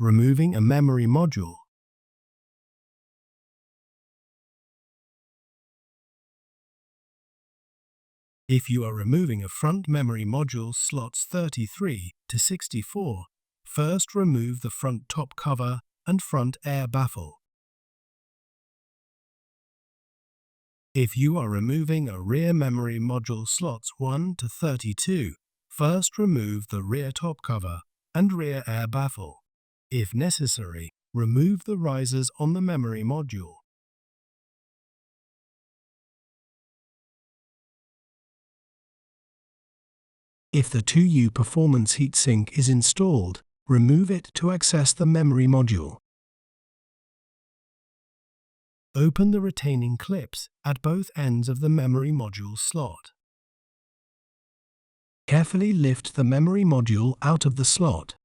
Removing a memory module. If you are removing a front memory module slots 33 to 64, first remove the front top cover and front air baffle. If you are removing a rear memory module slots 1 to 32, first remove the rear top cover and rear air baffle. If necessary, remove the risers on the memory module. If the 2U performance heatsink is installed, remove it to access the memory module. Open the retaining clips at both ends of the memory module slot. Carefully lift the memory module out of the slot.